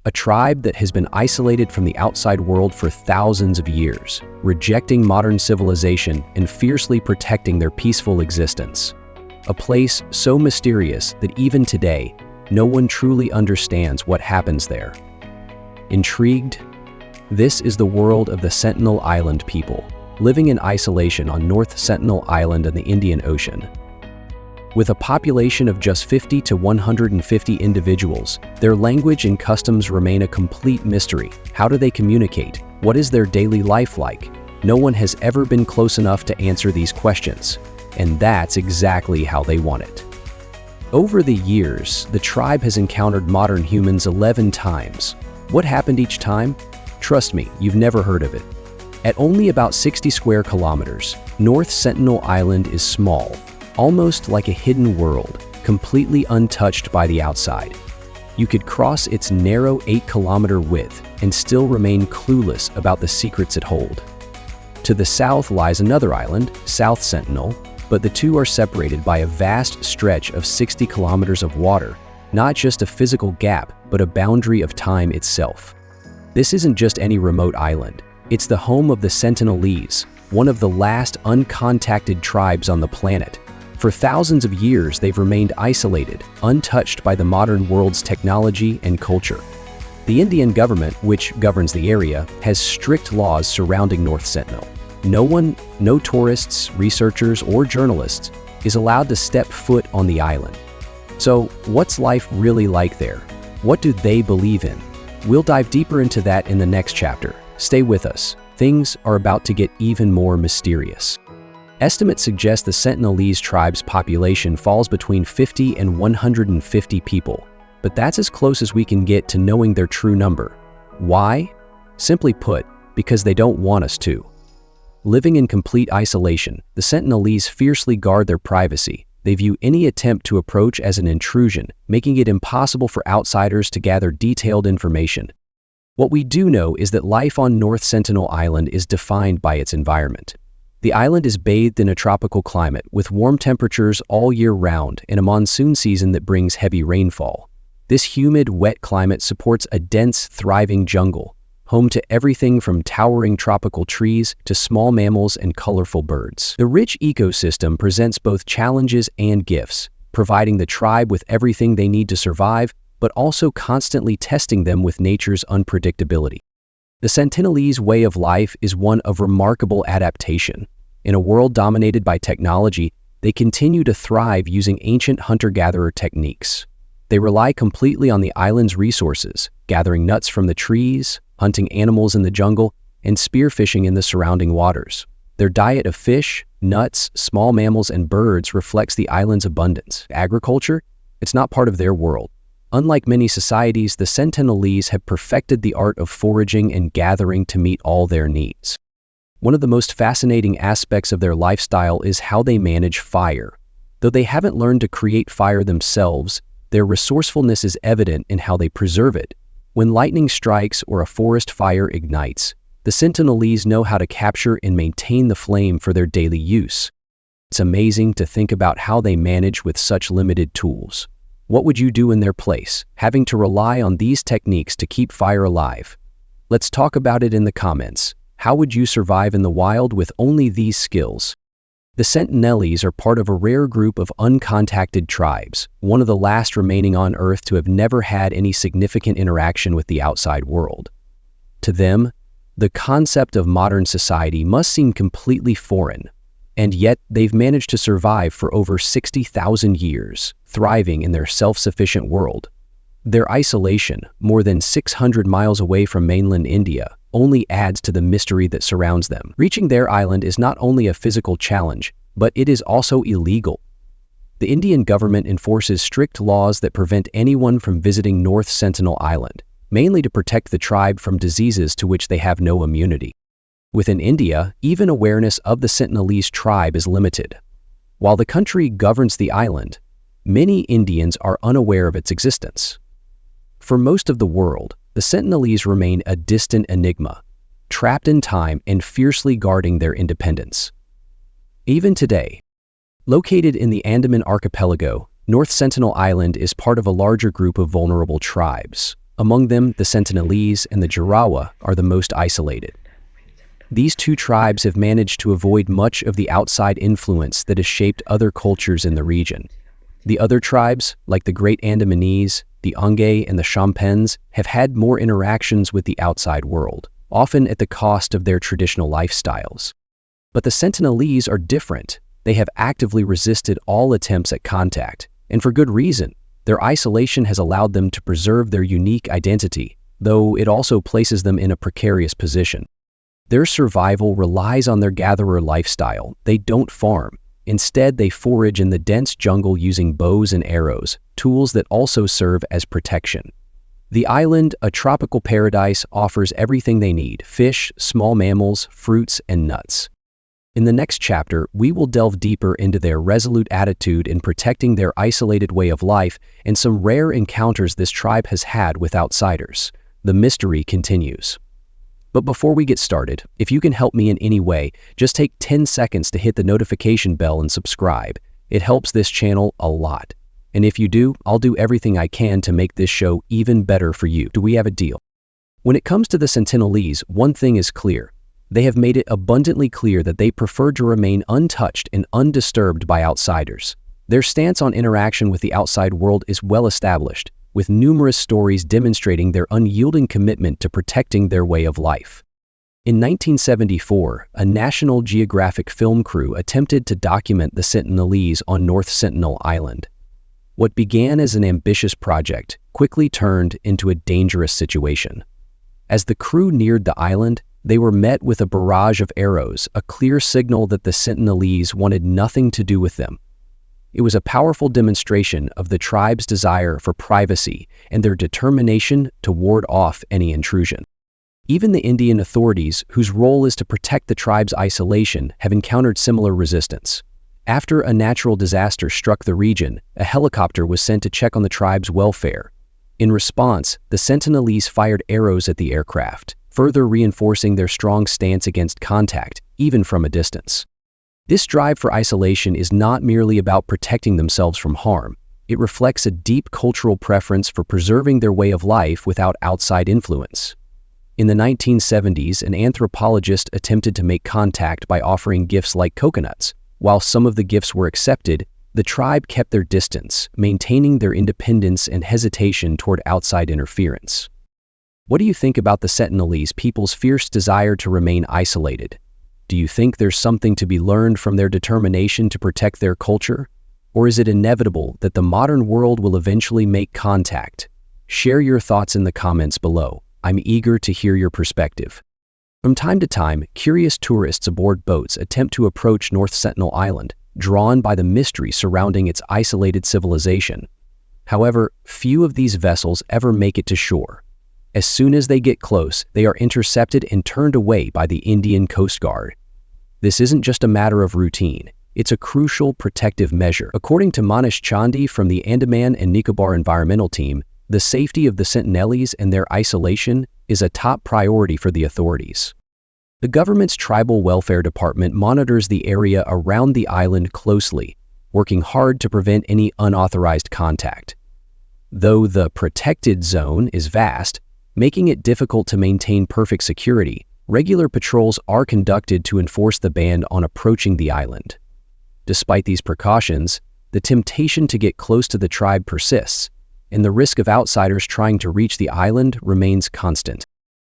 a tribe that has been isolated from the outside world for thousands of years, rejecting modern civilization and fiercely protecting their peaceful existence. A place so mysterious that even today, no one truly understands what happens there. Intrigued? This is the world of the Sentinel Island people, living in isolation on North Sentinel Island in the Indian Ocean. With a population of just 50 to 150 individuals, their language and customs remain a complete mystery. How do they communicate? What is their daily life like? No one has ever been close enough to answer these questions, and that's exactly how they want it. Over the years, the tribe has encountered modern humans 11 times. What happened each time? Trust me, you've never heard of it. At only about 60 square kilometers, North Sentinel Island is small, almost like a hidden world, completely untouched by the outside. You could cross its narrow 8-kilometer width and still remain clueless about the secrets it holds. To the south lies another island, South Sentinel, but the two are separated by a vast stretch of 60 kilometers of water, not just a physical gap, but a boundary of time itself. This isn't just any remote island. It's the home of the Sentinelese, one of the last uncontacted tribes on the planet. For thousands of years, they've remained isolated, untouched by the modern world's technology and culture. The Indian government, which governs the area, has strict laws surrounding North Sentinel. No tourists, researchers, or journalists is allowed to step foot on the island. So, what's life really like there? What do they believe in? We'll dive deeper into that in the next chapter. Stay with us. Things are about to get even more mysterious. Estimates suggest the Sentinelese tribe's population falls between 50 and 150 people, but that's as close as we can get to knowing their true number. Why? Simply put, because they don't want us to. Living in complete isolation, the Sentinelese fiercely guard their privacy. They view any attempt to approach as an intrusion, making it impossible for outsiders to gather detailed information. What we do know is that life on North Sentinel Island is defined by its environment. The island is bathed in a tropical climate with warm temperatures all year round and a monsoon season that brings heavy rainfall. This humid, wet climate supports a dense, thriving jungle, home to everything from towering tropical trees to small mammals and colorful birds. The rich ecosystem presents both challenges and gifts, providing the tribe with everything they need to survive, but also constantly testing them with nature's unpredictability. The Sentinelese way of life is one of remarkable adaptation. In a world dominated by technology, they continue to thrive using ancient hunter-gatherer techniques. They rely completely on the island's resources, gathering nuts from the trees, hunting animals in the jungle, and spearfishing in the surrounding waters. Their diet of fish, nuts, small mammals, and birds reflects the island's abundance. Agriculture? It's not part of their world. Unlike many societies, the Sentinelese have perfected the art of foraging and gathering to meet all their needs. One of the most fascinating aspects of their lifestyle is how they manage fire. Though they haven't learned to create fire themselves, their resourcefulness is evident in how they preserve it. When lightning strikes or a forest fire ignites, the Sentinelese know how to capture and maintain the flame for their daily use. It's amazing to think about how they manage with such limited tools. What would you do in their place, having to rely on these techniques to keep fire alive? Let's talk about it in the comments. How would you survive in the wild with only these skills? The Sentinelese are part of a rare group of uncontacted tribes, one of the last remaining on Earth to have never had any significant interaction with the outside world. To them, the concept of modern society must seem completely foreign, and yet they've managed to survive for over 60,000 years, thriving in their self-sufficient world. Their isolation, more than 600 miles away from mainland India, only adds to the mystery that surrounds them. Reaching their island is not only a physical challenge, but it is also illegal. The Indian government enforces strict laws that prevent anyone from visiting North Sentinel Island, mainly to protect the tribe from diseases to which they have no immunity. Within India, even awareness of the Sentinelese tribe is limited. While the country governs the island, many Indians are unaware of its existence. For most of the world, the Sentinelese remain a distant enigma, trapped in time and fiercely guarding their independence. Even today, located in the Andaman Archipelago, North Sentinel Island is part of a larger group of vulnerable tribes, Among them, the Sentinelese and the Jarawa are the most isolated. These two tribes have managed to avoid much of the outside influence that has shaped other cultures in the region. The other tribes, like the Great Andamanese, the Onge, and the Champens, have had more interactions with the outside world, often at the cost of their traditional lifestyles. But the Sentinelese are different. They have actively resisted all attempts at contact, and for good reason. Their isolation has allowed them to preserve their unique identity, though it also places them in a precarious position. Their survival relies on their gatherer lifestyle. They don't farm. Instead, they forage in the dense jungle using bows and arrows, tools that also serve as protection. The island, a tropical paradise, offers everything they need: fish, small mammals, fruits, and nuts. In the next chapter, we will delve deeper into their resolute attitude in protecting their isolated way of life and some rare encounters this tribe has had with outsiders. The mystery continues. But before we get started, if you can help me in any way, just take 10 seconds to hit the notification bell and subscribe. It helps this channel a lot. And if you do, I'll do everything I can to make this show even better for you. Do we have a deal? When it comes to the Sentinelese, one thing is clear. They have made it abundantly clear that they prefer to remain untouched and undisturbed by outsiders. Their stance on interaction with the outside world is well established, with numerous stories demonstrating their unyielding commitment to protecting their way of life. In 1974, a National Geographic film crew attempted to document the Sentinelese on North Sentinel Island. What began as an ambitious project quickly turned into a dangerous situation. As the crew neared the island, they were met with a barrage of arrows, a clear signal that the Sentinelese wanted nothing to do with them. It was a powerful demonstration of the tribe's desire for privacy and their determination to ward off any intrusion. Even the Indian authorities, whose role is to protect the tribe's isolation, have encountered similar resistance. After a natural disaster struck the region, a helicopter was sent to check on the tribe's welfare. In response, the Sentinelese fired arrows at the aircraft, further reinforcing their strong stance against contact, even from a distance. This drive for isolation is not merely about protecting themselves from harm. It reflects a deep cultural preference for preserving their way of life without outside influence. In the 1970s, an anthropologist attempted to make contact by offering gifts like coconuts. While some of the gifts were accepted, the tribe kept their distance, maintaining their independence and hesitation toward outside interference. What do you think about the Sentinelese people's fierce desire to remain isolated? Do you think there's something to be learned from their determination to protect their culture? Or is it inevitable that the modern world will eventually make contact? Share your thoughts in the comments below. I'm eager to hear your perspective. From time to time, curious tourists aboard boats attempt to approach North Sentinel Island, drawn by the mystery surrounding its isolated civilization. However, few of these vessels ever make it to shore. As soon as they get close, they are intercepted and turned away by the Indian Coast Guard. This isn't just a matter of routine. It's a crucial protective measure. According to Manish Chandi from the Andaman and Nicobar Environmental Team, the safety of the Sentinelese and their isolation is a top priority for the authorities. The government's Tribal Welfare Department monitors the area around the island closely, working hard to prevent any unauthorized contact. Though the protected zone is vast, making it difficult to maintain perfect security, regular patrols are conducted to enforce the ban on approaching the island. Despite these precautions, the temptation to get close to the tribe persists, and the risk of outsiders trying to reach the island remains constant.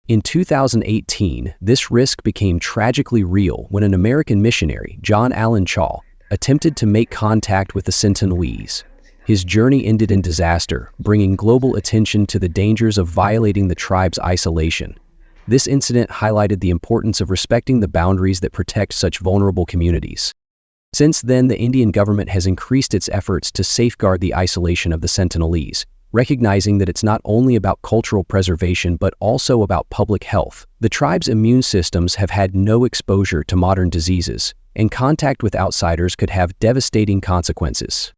In 2018, this risk became tragically real when an American missionary, John Allen Chaw, attempted to make contact with the Sentinelese. His journey ended in disaster, bringing global attention to the dangers of violating the tribe's isolation. This incident highlighted the importance of respecting the boundaries that protect such vulnerable communities. Since then, the Indian government has increased its efforts to safeguard the isolation of the Sentinelese, recognizing that it's not only about cultural preservation but also about public health. The tribe's immune systems have had no exposure to modern diseases, and contact with outsiders could have devastating consequences.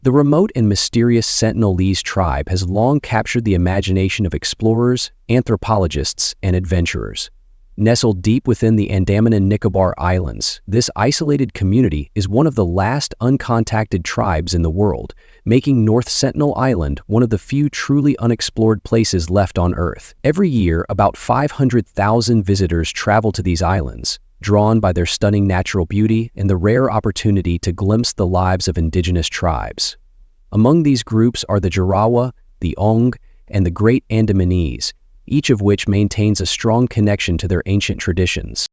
The remote and mysterious Sentinelese tribe has long captured the imagination of explorers, anthropologists, and adventurers. Nestled deep within the Andaman and Nicobar Islands, this isolated community is one of the last uncontacted tribes in the world, making North Sentinel Island one of the few truly unexplored places left on Earth. Every year, about 500,000 visitors travel to these islands, drawn by their stunning natural beauty and the rare opportunity to glimpse the lives of indigenous tribes. Among these groups are the Jarawa, the Ong, and the Great Andamanese, each of which maintains a strong connection to their ancient traditions.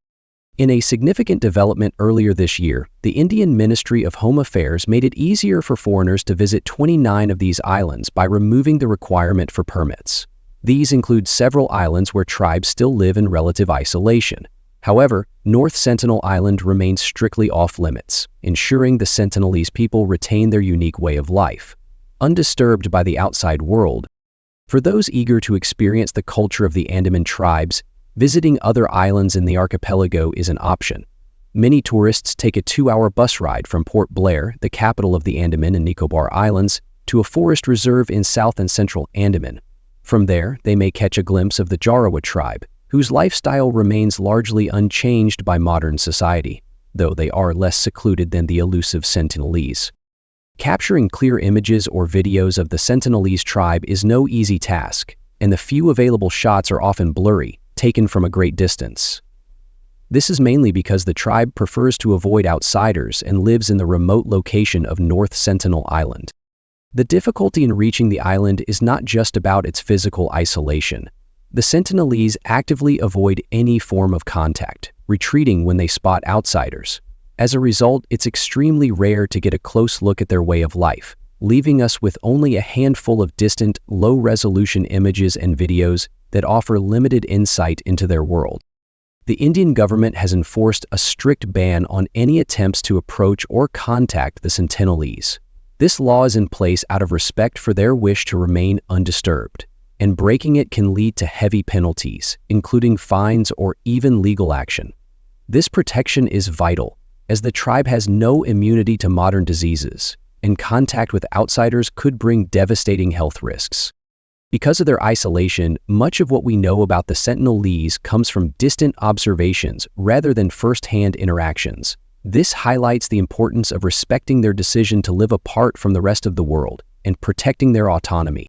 In a significant development earlier this year, the Indian Ministry of Home Affairs made it easier for foreigners to visit 29 of these islands by removing the requirement for permits. These include several islands where tribes still live in relative isolation. However, North Sentinel Island remains strictly off-limits, ensuring the Sentinelese people retain their unique way of life, undisturbed by the outside world. For those eager to experience the culture of the Andaman tribes, visiting other islands in the archipelago is an option. Many tourists take a 2-hour bus ride from Port Blair, the capital of the Andaman and Nicobar Islands, to a forest reserve in South and Central Andaman. From there, they may catch a glimpse of the Jarawa tribe, whose lifestyle remains largely unchanged by modern society, though they are less secluded than the elusive Sentinelese. Capturing clear images or videos of the Sentinelese tribe is no easy task, and the few available shots are often blurry, taken from a great distance. This is mainly because the tribe prefers to avoid outsiders and lives in the remote location of North Sentinel Island. The difficulty in reaching the island is not just about its physical isolation. The Sentinelese actively avoid any form of contact, retreating when they spot outsiders. As a result, it's extremely rare to get a close look at their way of life, leaving us with only a handful of distant, low-resolution images and videos that offer limited insight into their world. The Indian government has enforced a strict ban on any attempts to approach or contact the Sentinelese. This law is in place out of respect for their wish to remain undisturbed, and breaking it can lead to heavy penalties, including fines or even legal action. This protection is vital, as the tribe has no immunity to modern diseases, and contact with outsiders could bring devastating health risks. Because of their isolation, much of what we know about the Sentinelese comes from distant observations rather than first-hand interactions. This highlights the importance of respecting their decision to live apart from the rest of the world and protecting their autonomy.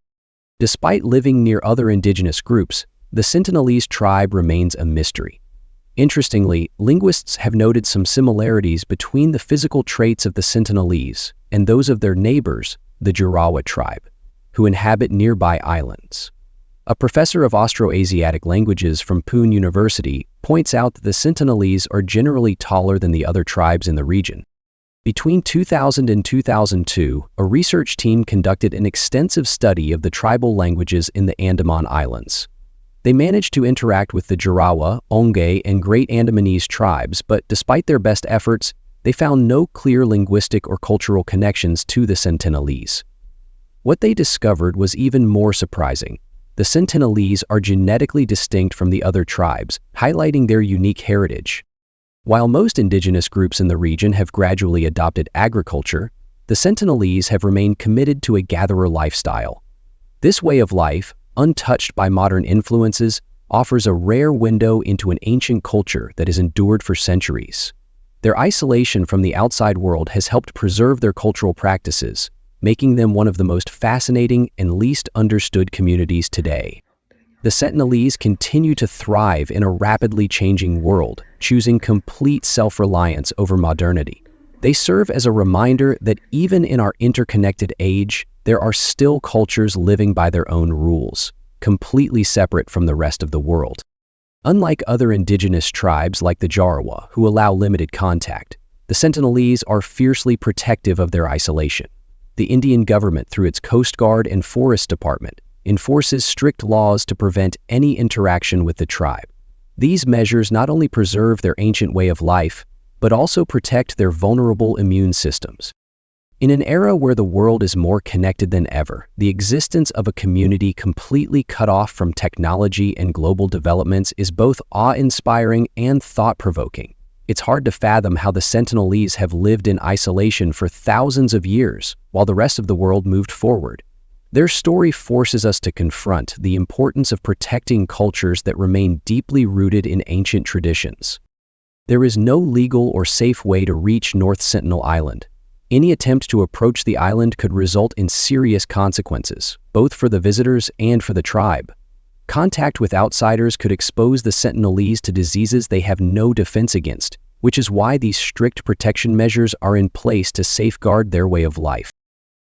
Despite living near other indigenous groups, the Sentinelese tribe remains a mystery. Interestingly, linguists have noted some similarities between the physical traits of the Sentinelese and those of their neighbors, the Jarawa tribe, who inhabit nearby islands. A professor of Austroasiatic languages from Pune University points out that the Sentinelese are generally taller than the other tribes in the region. Between 2000 and 2002, a research team conducted an extensive study of the tribal languages in the Andaman Islands. They managed to interact with the Jarawa, Onge, and Great Andamanese tribes, but despite their best efforts, they found no clear linguistic or cultural connections to the Sentinelese. What they discovered was even more surprising. The Sentinelese are genetically distinct from the other tribes, highlighting their unique heritage. While most indigenous groups in the region have gradually adopted agriculture, the Sentinelese have remained committed to a gatherer lifestyle. This way of life, untouched by modern influences, offers a rare window into an ancient culture that has endured for centuries. Their isolation from the outside world has helped preserve their cultural practices, making them one of the most fascinating and least understood communities today. The Sentinelese continue to thrive in a rapidly changing world, choosing complete self-reliance over modernity. They serve as a reminder that even in our interconnected age, there are still cultures living by their own rules, completely separate from the rest of the world. Unlike other indigenous tribes like the Jarawa, who allow limited contact, the Sentinelese are fiercely protective of their isolation. The Indian government, through its Coast Guard and Forest Department, enforces strict laws to prevent any interaction with the tribe. These measures not only preserve their ancient way of life, but also protect their vulnerable immune systems. In an era where the world is more connected than ever, the existence of a community completely cut off from technology and global developments is both awe-inspiring and thought-provoking. It's hard to fathom how the Sentinelese have lived in isolation for thousands of years, while the rest of the world moved forward. Their story forces us to confront the importance of protecting cultures that remain deeply rooted in ancient traditions. There is no legal or safe way to reach North Sentinel Island. Any attempt to approach the island could result in serious consequences, both for the visitors and for the tribe. Contact with outsiders could expose the sentinelese to diseases they have no defense against, which is why these strict protection measures are in place to safeguard their way of life.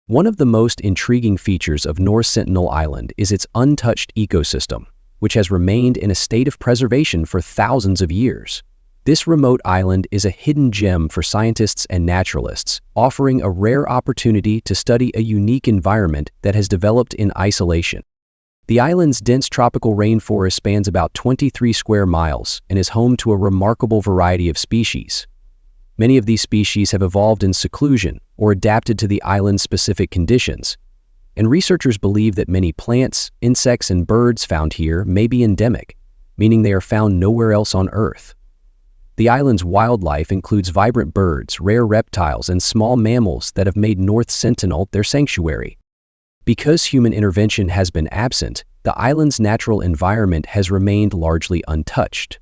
One of the most intriguing features of North Sentinel Island is its untouched ecosystem, which has remained in a state of preservation for thousands of years. This remote island is a hidden gem for scientists and naturalists, offering a rare opportunity to study a unique environment that has developed in isolation. The island's dense tropical rainforest spans about 23 square miles and is home to a remarkable variety of species. Many of these species have evolved in seclusion or adapted to the island's specific conditions, and researchers believe that many plants, insects, and birds found here may be endemic, meaning they are found nowhere else on Earth. The island's wildlife includes vibrant birds, rare reptiles, and small mammals that have made North Sentinel their sanctuary. Because human intervention has been absent, the island's natural environment has remained largely untouched.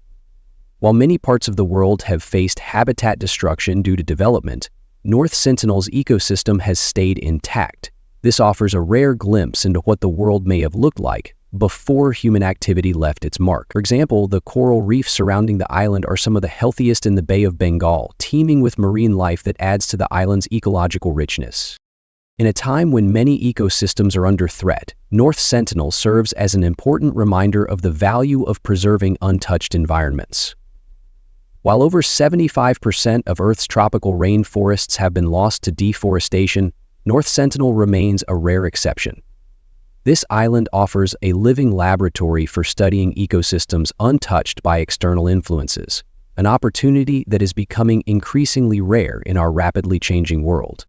While many parts of the world have faced habitat destruction due to development, North Sentinel's ecosystem has stayed intact. This offers a rare glimpse into what the world may have looked like before human activity left its mark. For example, the coral reefs surrounding the island are some of the healthiest in the Bay of Bengal, teeming with marine life that adds to the island's ecological richness. In a time when many ecosystems are under threat, North Sentinel serves as an important reminder of the value of preserving untouched environments. While over 75% of Earth's tropical rainforests have been lost to deforestation, North Sentinel remains a rare exception. This island offers a living laboratory for studying ecosystems untouched by external influences, an opportunity that is becoming increasingly rare in our rapidly changing world.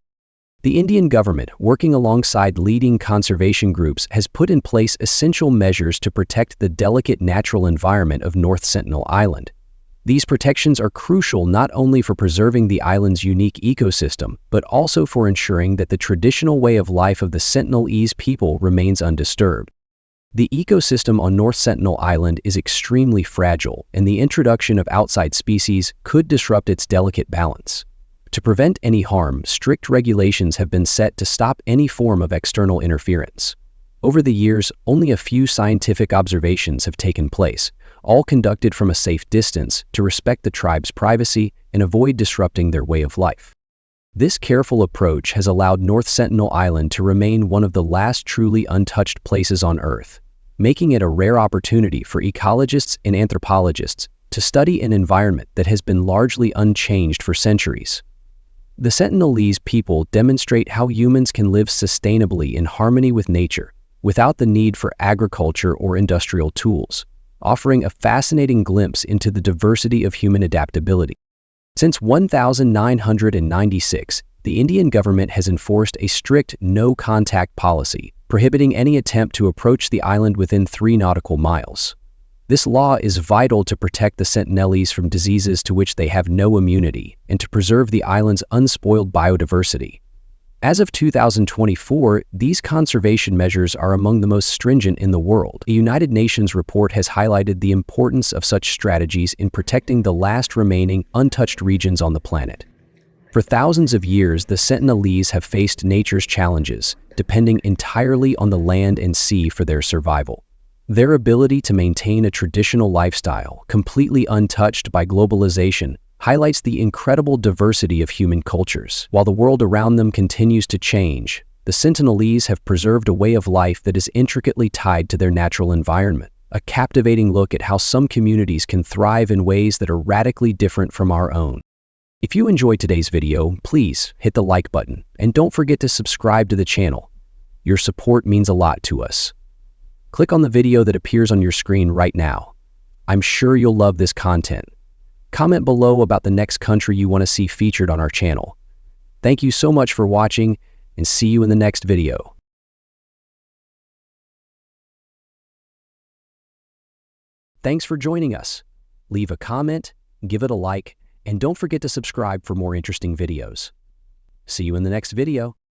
The Indian government, working alongside leading conservation groups, has put in place essential measures to protect the delicate natural environment of North Sentinel Island. These protections are crucial not only for preserving the island's unique ecosystem, but also for ensuring that the traditional way of life of the Sentinelese people remains undisturbed. The ecosystem on North Sentinel Island is extremely fragile, and the introduction of outside species could disrupt its delicate balance. To prevent any harm, strict regulations have been set to stop any form of external interference. Over the years, only a few scientific observations have taken place, all conducted from a safe distance to respect the tribe's privacy and avoid disrupting their way of life. This careful approach has allowed North Sentinel Island to remain one of the last truly untouched places on Earth, making it a rare opportunity for ecologists and anthropologists to study an environment that has been largely unchanged for centuries. The Sentinelese people demonstrate how humans can live sustainably in harmony with nature, without the need for agriculture or industrial tools, offering a fascinating glimpse into the diversity of human adaptability. Since 1996, the Indian government has enforced a strict no-contact policy, prohibiting any attempt to approach the island within 3 nautical miles. This law is vital to protect the Sentinelese from diseases to which they have no immunity and to preserve the island's unspoiled biodiversity. As of 2024, these conservation measures are among the most stringent in the world. A United Nations report has highlighted the importance of such strategies in protecting the last remaining untouched regions on the planet. For thousands of years, the Sentinelese have faced nature's challenges, depending entirely on the land and sea for their survival. Their ability to maintain a traditional lifestyle, completely untouched by globalization, highlights the incredible diversity of human cultures. While the world around them continues to change, the Sentinelese have preserved a way of life that is intricately tied to their natural environment, a captivating look at how some communities can thrive in ways that are radically different from our own. If you enjoyed today's video, please hit the like button and don't forget to subscribe to the channel. Your support means a lot to us. Click on the video that appears on your screen right now. I'm sure you'll love this content. Comment below about the next country you want to see featured on our channel. Thank you so much for watching, and see you in the next video. Thanks for joining us. Leave a comment, give it a like, and don't forget to subscribe for more interesting videos. See you in the next video.